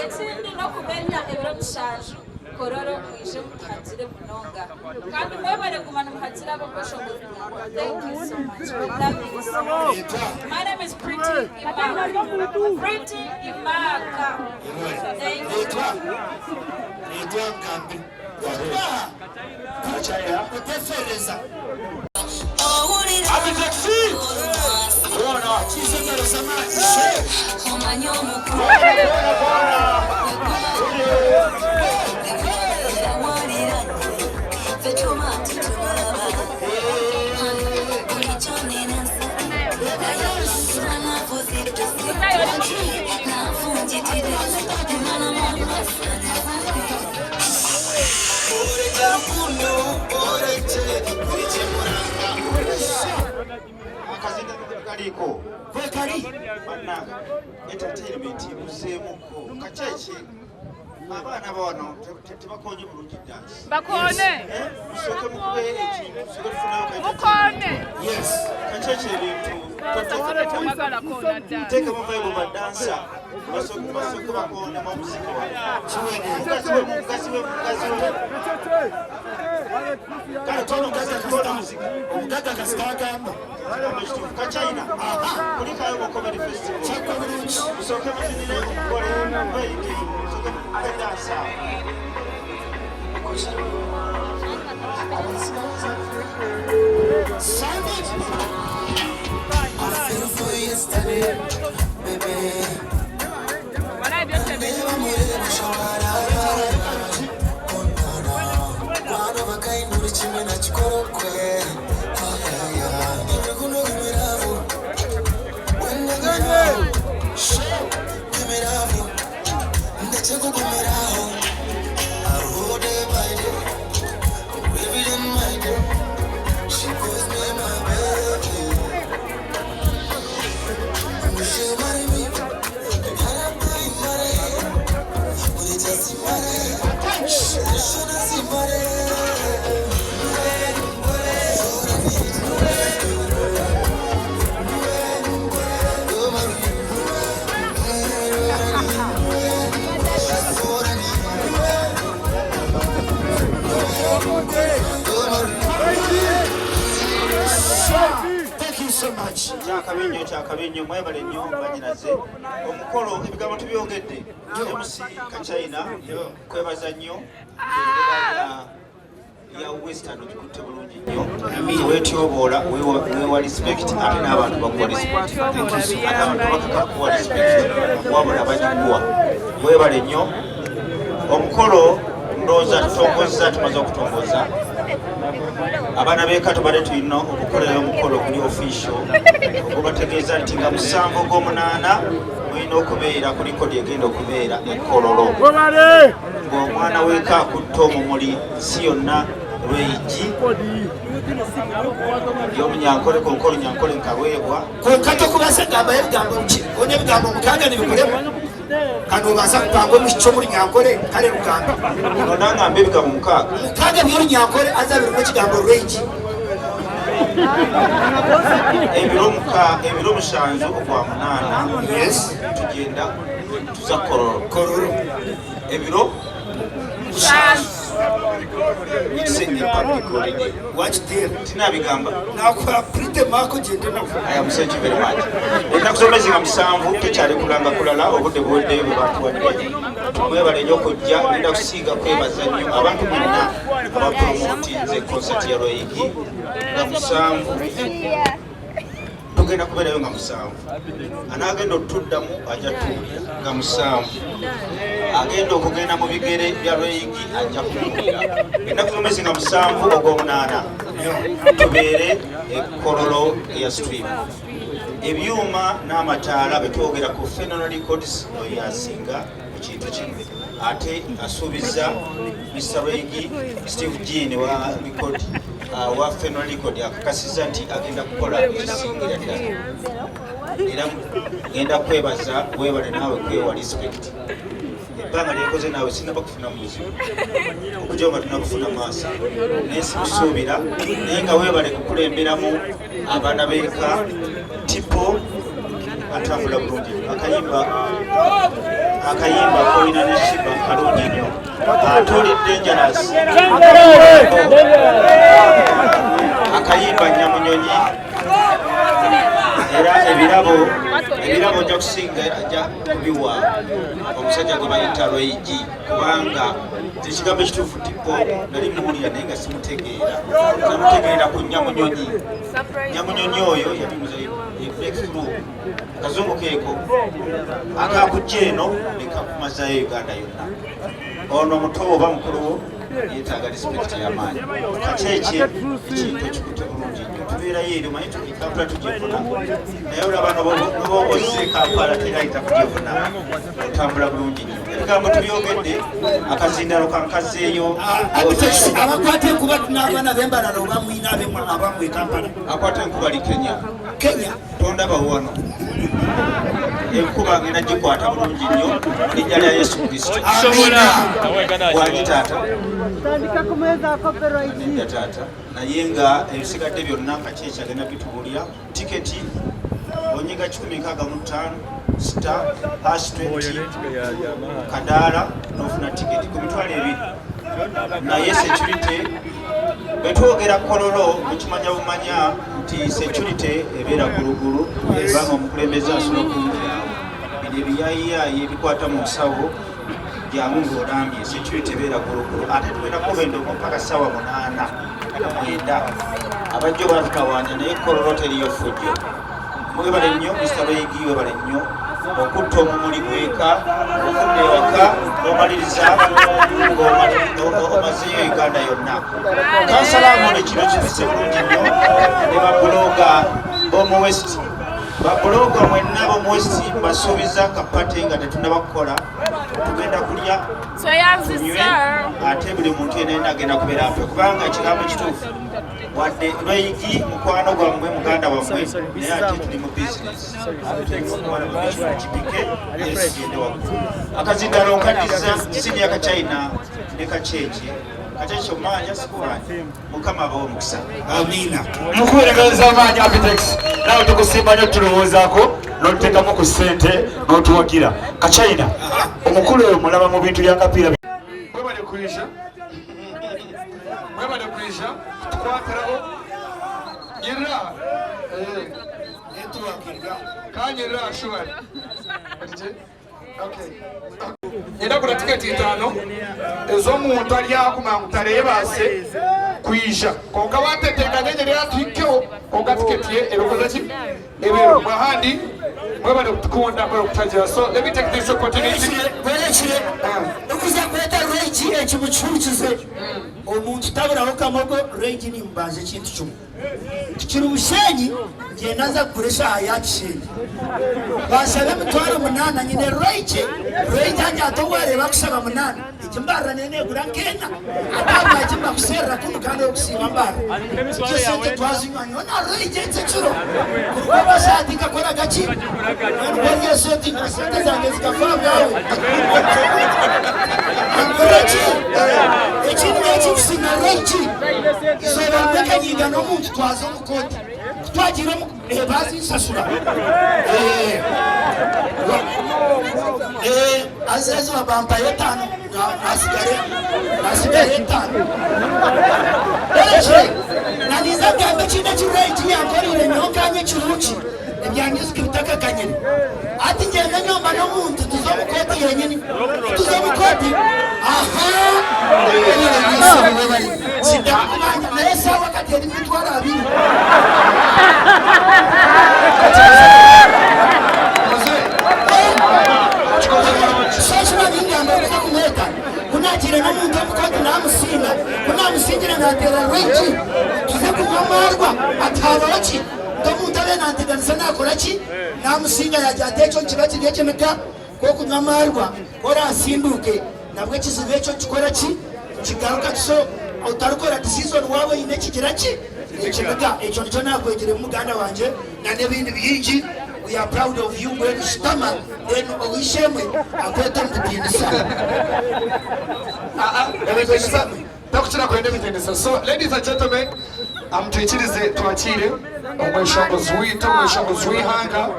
ekindi no kumenya ebiro bishaje kororo mwije mutagire munonga kandi mwebare kumana muhagire abakoshobozi. Thank you so much. I love you so much. My name is Pretty Imaka. Pretty Imaka. Thank you. Kaliko kwekali bananga entertainment musemuko kacheche abana bano tebakonye bulungi dance bakone musoke mukube ekintu musoke tufunayo mukone yes kacheche ebintu teka mavayo ba dancer basoke bakone mu muziki kana tono kaza kuona muziki omugaka kasikagamba kachina kulikayo mu comedy festival chakwa bulungi musoke muzinire kole bayiki musoke mudansa I feel for yesterday, baby. When I just said Chakabenyo mwebale nnyo banyinaze omukolo ebigambo tubyogedde MC Kachina kwebaza nnyo ya Western okikutte bulungi nnyo weetyobola wewa respect ate n'abantu bakuwa respect abantu bakakakuwa respect wabula bagikuwa mwebale nnyo omukolo ndowooza tutongoza tumaze okutongoza abaana b'eka tubadde tulina okukolera omukolo guli official ogubategeeza nti nga 7 gw'omunaana mulina okubeera ku likodi egenda okubeera ekololo ng'omwana w'eka akutta omumuli si yonna Rage y'omunyankole konkolo nyankole nkaweebwa konkato kubasa gamba ebigambo ki one ebigambo mukaaga nebikolebwa kano baza kupanga omukico muri nyankole kale lugamba nonangamba ebigambo mukaaga by'olu nyankole azabirimu ekigambo Rage ebiro 7 ogwa 8 yes tugenda tuza kororo ebiro 7 It's a public holiday. Watch there. Tinabigamba. Nakwa prite mako jende na. I am thank you very much. Ndakusomeza ngamusanvu tekyali kulanga kulala obudde bwodde bwatu wadde. Mwebale nnyo kujja nenda kusiiga kwebaza nnyo abantu bonna abapromotinze concert ya Royigi ngamusanvu. Tugenda kubeerayo nga musanvu. Anaagenda otuddamu ajja tuwulira nga musanvu. Agenda okugenda mu bigere bya Royigi ajja kuwulira. Ennaku z'omwezi nga musanvu ogw'omunaana tubeere ekkololo ya stream. Ebyuma n'amataala betwogera ku Phenomenal Records oyo asinga ekintu kino. Ate asuubiza Mr. Royigi Steve Jean wa record wa Phenomenal Record akakasiza nti agenda kukola ekisingira ddala. Era ngenda kwebaza weebale naawe kwewa respect. Ebbanga lyekoze naawe sinaba kufuna muzibu okujja nga tunakufuna maaso naye simusuubira naye nga weebale kukulemberamu abaana b'eka tipo atambula bulungi akayimba koina neshiba kalungi nnyo atoli dangerous akayimba nyamunyonyi era ebirabo ojja kusinga ajja kubiwa omusajja gwe bayita Royigi kubanga tekigambo ekituufu tipo nali muwulira naye nga simutegeera namutegeera ku nyamunyonyi oyo yabimuza breakthrough kazungu keeko akakujja eno nekakumazayo Uganda yonna ono muto oba mukulu yeetaaga respect y'amaanyi kakyeki ekintu ekikutte bulungi tubeerayo eri manyi Kampala tugifuna naye olaba nobaobozze Kampala terayita kugifuna otambula bulungi nnyo ebigambo tubyogedde akazindalo kankazeeyo abakwata enkuba n'abaana b'embalala oba mwina abamu e Kampala akwata enkuba li Kenya tondabawo wano enkuba ngenda gikwata bulungi nnyo linnya lya Yesu Kristo wangi taata nedda taata naye nga ebisigadde byonna kakyeki agenda bitubulya tiketi onyiga 165 star #20 kadaala n'ofuna tiketi ku mitwalo 2 naye security betwogera kololo mukimanya bumanya nti security ebeera gulugulu ebanga omukulembeze asobola okumukira bino ebiyayiyayi ebikwata mu nsawo jangu ng'olambye security ebeera gulugulu ate tugenda kuba endongo mpaka ssaawa 8 abajjo batutawaanya naye kololo teriyo ffujjo mwebale nnyo Mr. Royigi webale nnyo okutta omumuli gweka okudda ewaka n'omaliriza omazeeyo Uganda yonna kansalamono kino kibise bulungi nnyo ne babuloga b'omu west babuloga mwenna b'omu west mbasuubiza kapate nga tetunnabakukola tugenda kulya tunywe ate buli muntu yenna agenda kubeera mpe kubanga ekigambo ekituufu wadde Royigi mukwano gwammwe muganda wammwe naye ate tuli mu bizinesi kipike esigende waggulu akazindalo nkaddiza siniya Kachina ne kakyeki kakyeki omanya sikumanyi mukama abawo omukisa amina mukuweregereza amaanyi Apitex nawe tukusimba nnyo tulowoozaako n'otuteekamu ku ssente n'otuwagira Kachina omukulu oyo mulaba mu bintu by'akapiira mwebale kuisha tukwatiraho nyirira kanyirira shughuli nyenda kuna tiketi 5 ez'omuntu ali akumangu taleebase kuisha konka watetekanya nyerera tuikeho konka tiketi ye erokoza ki ebero mwahandi mwebale kutukunda mwebale kutajira so let me take this opportunity okuza kweta Royigi ekimucuukize omuntu tabulawo kamogo Royigi nimbanze ekintu kimu kiri Bushenyi ngenda nza kugurisha ayakishenyi basabe emitwalo 8 nyine Royigi anje atowareba kusaba 8 ekimbarra nenegura nkena atabwakimba kuserera kumukanda okusiba mbarra kisente twazinywanye ona Royigi ekikiro kuruba basati kakora gaki ngonye soti sente zange zikafaa bwawe ekintu ekikusinga Royigi soba mbekanyiga n'omuntu twaza omukoti twagira bazi sasura azazo bampaye 5 nasigare 5 naniza gambe chinde chireti yankorire nyokanye chiruchi ebyangize kitaka kanyene ati ngenda nyomba no muntu tuzomukoti yenyene tuzomukoti sida nesa wakati ya mitwara abiri sasa ningamba kumeta kunakire no muntu mukoti namusinga kunamusingira natera wengi tuze kumamarwa ataroki ndo mutare nandiganisa nakoraki namusinga yajatecho kibati gekemeka ko kunyamarwa kora asimbuke nabwo kizibe cyo kikoraki kigaruka so utarukora decision wawe ine kigiraki ekimeka ekyo nicyo nakwegere mu Uganda wanje na nebindi byingi. We are proud of you when stomach then owishemwe akweta mutindisa takuchira kwende mutindisa. So ladies and gentlemen, amtuichirize tuachire omweshongozi witu omweshongozi wihanga.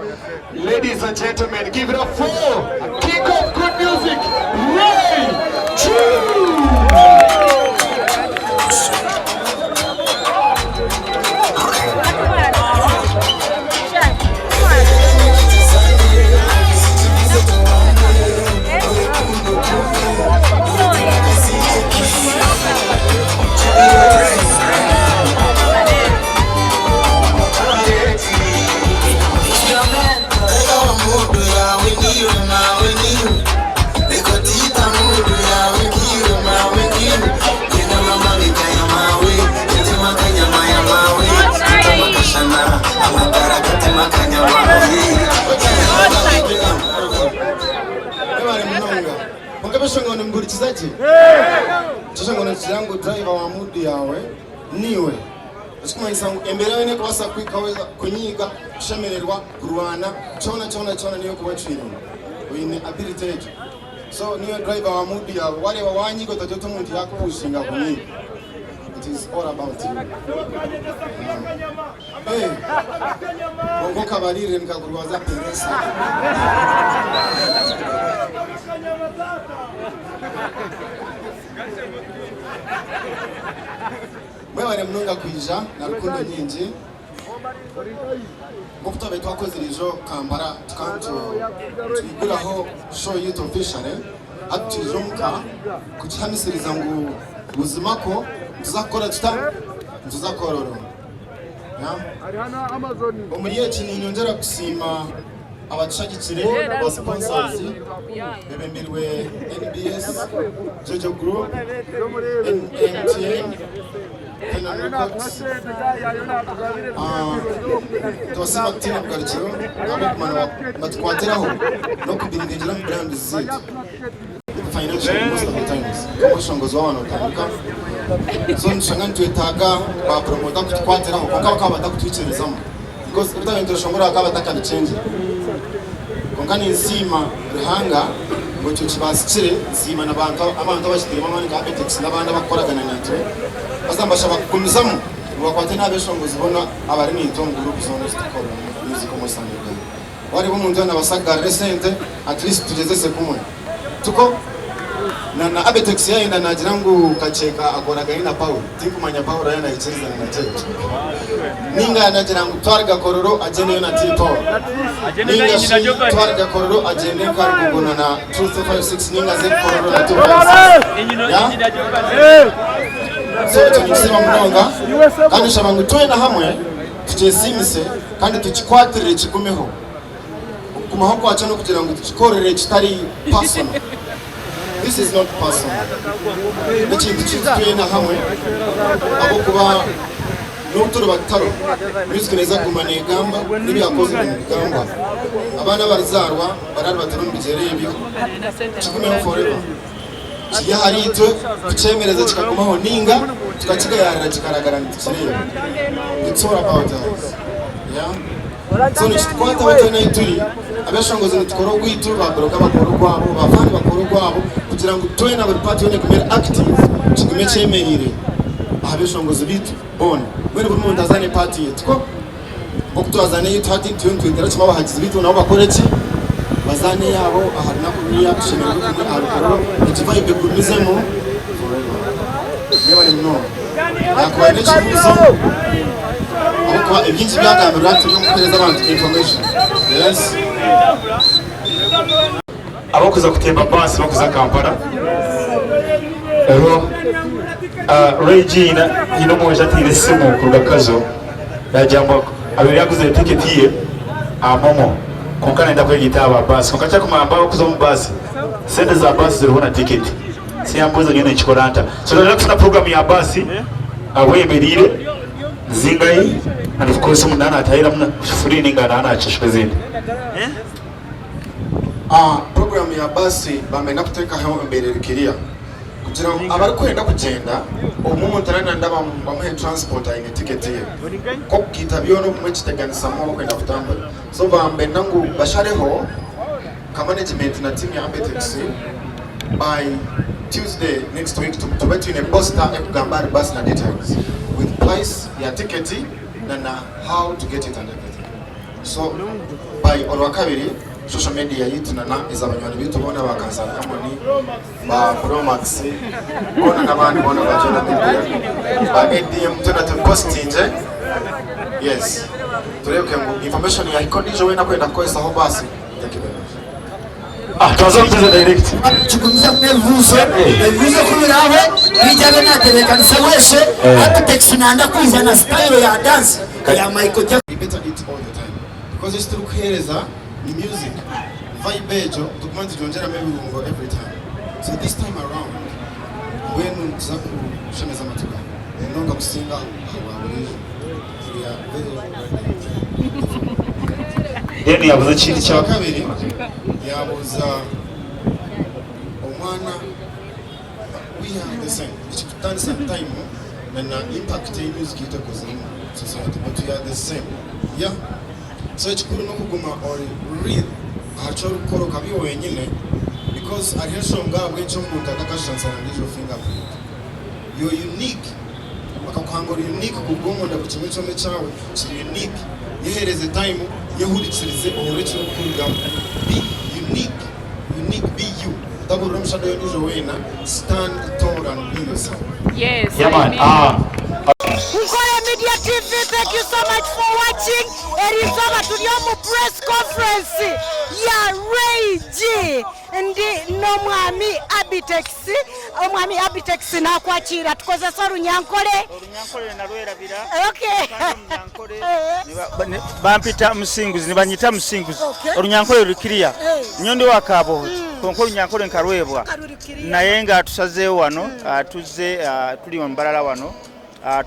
Ladies and gentlemen, give it up for King of Good Music, Ray G. Ngono mburikizaje chisha ngono chirango driver wa mudi yawe niwe sikuma isangu emberewe ne kwasa kwikaweza kunyiga kushemererwa kurwana chona niyo kubacira wine ability yetu. So niyo driver wa mudi yawe wale wawanyigo tajoto muntu yakupushinga kunyiga. It is all about you. Hey, bongo kabarire nikakurwaza peresa. Mwewe mnunga kuija na rukundo nyingi mukutobe twakoze irijo Kambara tukanto twiguraho show youth official atirijo muka kukihamisiriza ngo ubuzima ko tuzakora tuzakororo umuriye kintu nyongera gusima abacagikire ba sponsors bebembirwe NBS Jojo Group MTN Tosima tina kugarukiro abo kumana batwateraho no kubiringira mu brand zetu financial most of the times kama shongozi wano tabuka so nshanga ntwetaga ba promoter kutwateraho konka bakaba batakutwicerezamo because utayo shongora akaba takanicenge konka ni nzima ruhanga ngo cyo kibasicire nzima nabantu abantu bashitire mamani ka Apetex nabandi bakoragana natwe bazambasha bakumizamo bakwate nabeshongozi bona abari ni ntonguru bizone zikora music omusanga wari bo muntu nabasaga recent at least tugeze sekumwe tuko na Apetex yaenda nagira ngo kacheka akoraga ina Paul tinkumanya Paul yana ichiriza na cheche ninga nagira ngo twarga kororo agene na tipo ninga shi twarga kororo agene karugona na 256 ninga ze kororo na tipo so tunisema mnonga kandi shabangu twena hamwe tutezimise kandi tukikwatirire kigumeho kumaho kwacha no kugira ngo tukikorere kitari personal. This is not personal. Ikintu cyitwena hamwe abo kuba n'uturo bataro music neza kumane gamba nibi yakoze mu gamba abana barizarwa barari bataro mbigereye biho kigumeho forever kiya hari ito kucemereza kikagumaho ninga tukakigayarira kikaragara ntikirebe. It's all about us. Yeah. So nikikwata batena ituri abashongozi ntukoro gwitu babroka bakoro kwabo bafandi bakoro kwabo kugira ngo twena buri party yone kumera active kigume cemerire abashongozi bitu bone buri muntu azane party yetko okutwazana yitu hati 2020 chama bahagize bitu nabo bakore ki bazane yabo ahari nakubiya kushimira kumwe arukoro ikivayibe kumizemo Never know. Yakwa n'ikibuzo ahubwo ibyinshi byagambirwa turi mukweza abantu information. Yes. Abakuza kutemba basi bakuza Kampala. Ero Regina ino moja tire simu kugakazo yajamba abiri yaguze ticket ye amomo konkana enda kwegitaba basi konkacha kumamba kuza mu basi sende za basi zirubona ticket siyambuza nyene chikoranta so ndio kufuna program ya basi awemerire zingai and of course munana atahira muna free ninga nana achishwe zindi program ya basi bamenda kuteka hawo imbere rikiria kugira abari kwenda kugenda umuntu arana bamuhe transport ayine ticket ye ko kitabyo no kumechiteganisa mo kwenda kutambula so bambenda ngo bashareho ka management na team ya Abetex by Tuesday next week to bet in a poster ekugambari bus na details with price ya ticket na how to get it and everything so by olwakabiri social media yitu na izabanywana bitu bona bakansana kamoni ba Promax bona nabandi bona bajana media ba ADM tena te posting yes tureke ngo information ya ikonijo wena kwenda kwesa ho basi tuanze kucheza direct chukumiza mvuzo kumirawe bijabe naterekanisa weshe Abetex naanda kuiza na style ya dance ya Michael Jackson. Better it all the time because it's still kuhereza the music vibe ejo tukumanzi jonjera mebirungo every time so this time around when nzaku shemeza matuka nonga kusinga ababiri ya yeni yabuze chini cha kabiri yabuza omwana we are the same it's the time and impact in music itakozima society but we are the same yeah so chikuru no kuguma or real hacho rukoro kabi wenyine because ariheshonga bwencho muntu akakashansa ndijo fingerprint you're unique bakakwangora unique kugonda kuchimwe chome chawe so unique yehereze time yehurikirize orecho kuruga be unique be you double room shadow ndijo wena stand tall and be yourself yes yeah man Ukole Media TV, thank you so much for watching. Erizaba tuliyomu press conference ya Ray G ndi nomwami Abetex nakwachira tukozesa Runyankole nalwerabira okay bampita musinguzi nibanyita musinguzi Runyankole rukiriya nyondi wakabo konko Runyankole nkarwebwa naye nga tusazeewo wano tuze tuli mu mbalala wano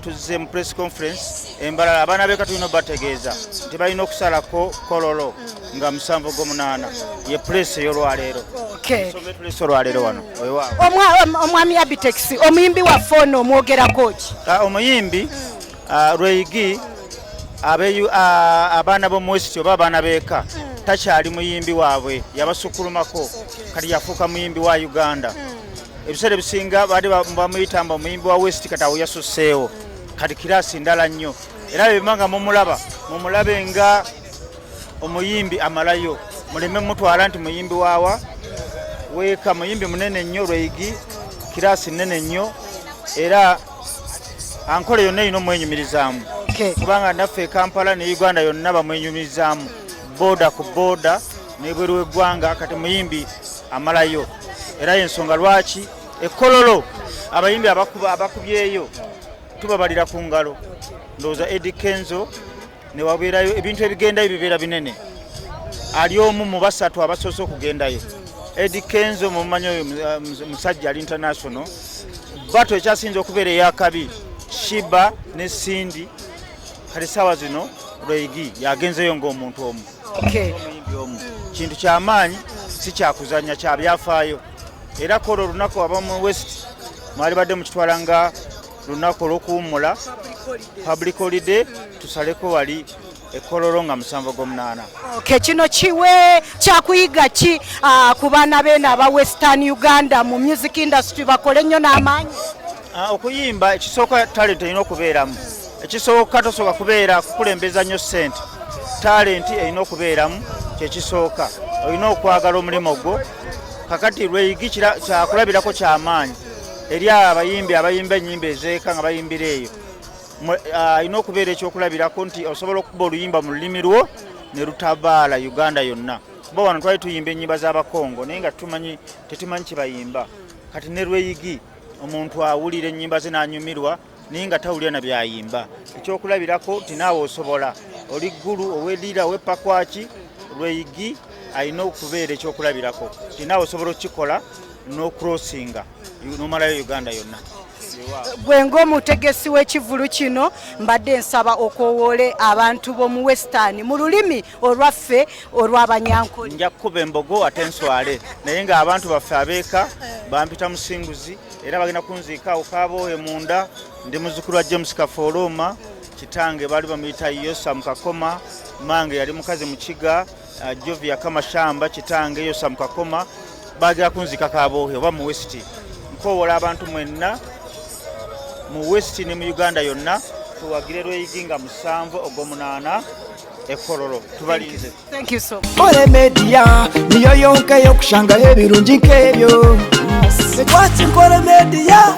tuze mu press conference embalala abana beka tulino bategeeza nti balina okusalako kololo nga 7/8 ye press y'olwaleero okay press olwaleero wano omwami Abetex omuyimbi wa fono omwogerako ki omuyimbi Rweyigi abaana b'omuwesiti oba abaana beeka takyali muyimbi waabwe yabasukulumako kati yafuuka muyimbi wa Uganda ebiseera bisinga baali bamuyitamba omuyimbi wa West katawo yasuseewo kati kirasi ndala nnyo era bebimanga mumulabe nga omuyimbi amalayo muleme mutwala nti muyimbi waawa weeka muyimbi munene nnyo Rweyigi kirasi nnene nnyo era ankole yonna erina omwenyumirizaamu kubanga naffe Kampala ne Uganda yonna bamwenyumirizaamu boda ku boda n'ebweru w'eggwanga kati muyimbi amalayo era ensonga lwaki ekololo abayimbi abakubyeyo tubabalira ku ngalo ndowooza Eddie Kenzo ne wabeerayo ebintu ebigendayo bibeera binene ali omu mu basatu abasoose okugendayo Eddie Kenzo mumanyi oyo musajja ali international bato ekyasinza okubeera eyakabi Shiba ne Cindy kati saawa zino Rweyigi yagenzeyo ng'omuntu omu kintu kyamaanyi si kyakuzanya kya byafaayo era kolo lunaku abamu West mwali badde mukitwala nga lunaku olw'okuwummula public holiday tusaleko wali ekololo nga 7/8 okay kino kiwe kyakuyiga ki ku baana bene aba Western Uganda mu music industry bakole nnyo n'amaanyi okuyimba ekisooka talent erina okubeeramu ekisooka tosooka kubeera kukulembeza nnyo ssente talenti erina okubeeramu kyekisooka olina okwagala omulimu gwo kakati Lweyigi kyakulabirako kyamaanyi eri abayimbi abayimba ennyimba ezeeka nga bayimbira eyo alina okubeera ekyokulabirako nti osobola okuba oluyimba mu lulimi lwo ne lutabaala Uganda yonna kuba wano twali tuyimba ennyimba z'abakongo naye nga tetumanyi kyebayimba kati ne Lweyigi omuntu awulira ennyimba ze n'anyumirwa naye nga tawulira na byayimba ekyokulabirako nti naawe osobola oli ggulu owedira oweppakwaki Lweyigi alina okubeera ekyokulabirako nti naawe osobola okukikola n'okurosinga n'omalayo Uganda yonna. Gwe ng'omutegesi w'ekivulu kino mbadde nsaba okwowoole abantu b'omu Western mu lulimi olwaffe olw'Abanyankole. Nja kukuba embogo ate nswale naye ng'abantu baffe abeeka bampita musinguzi era bagenda kunziika awo Kaboohe munda ndi muzzukulu wa James Kafooloma kitange baali bamuyita Yosa Mukakoma mange yali mukazi mukiga Jovia Kamashamba kitange Yosa Mukakoma bagenda kunziika Kaboohe oba mu West nkoowola abantu mwenna mu West ne mu Uganda yonna tuwagire Lweyigi nga 7 Ogw'omunaana Ekololo tubalinze. Thank you so much. Kole media niyo yonka yokushangayo ebirungi nk'ebyo. Kwati Kole media.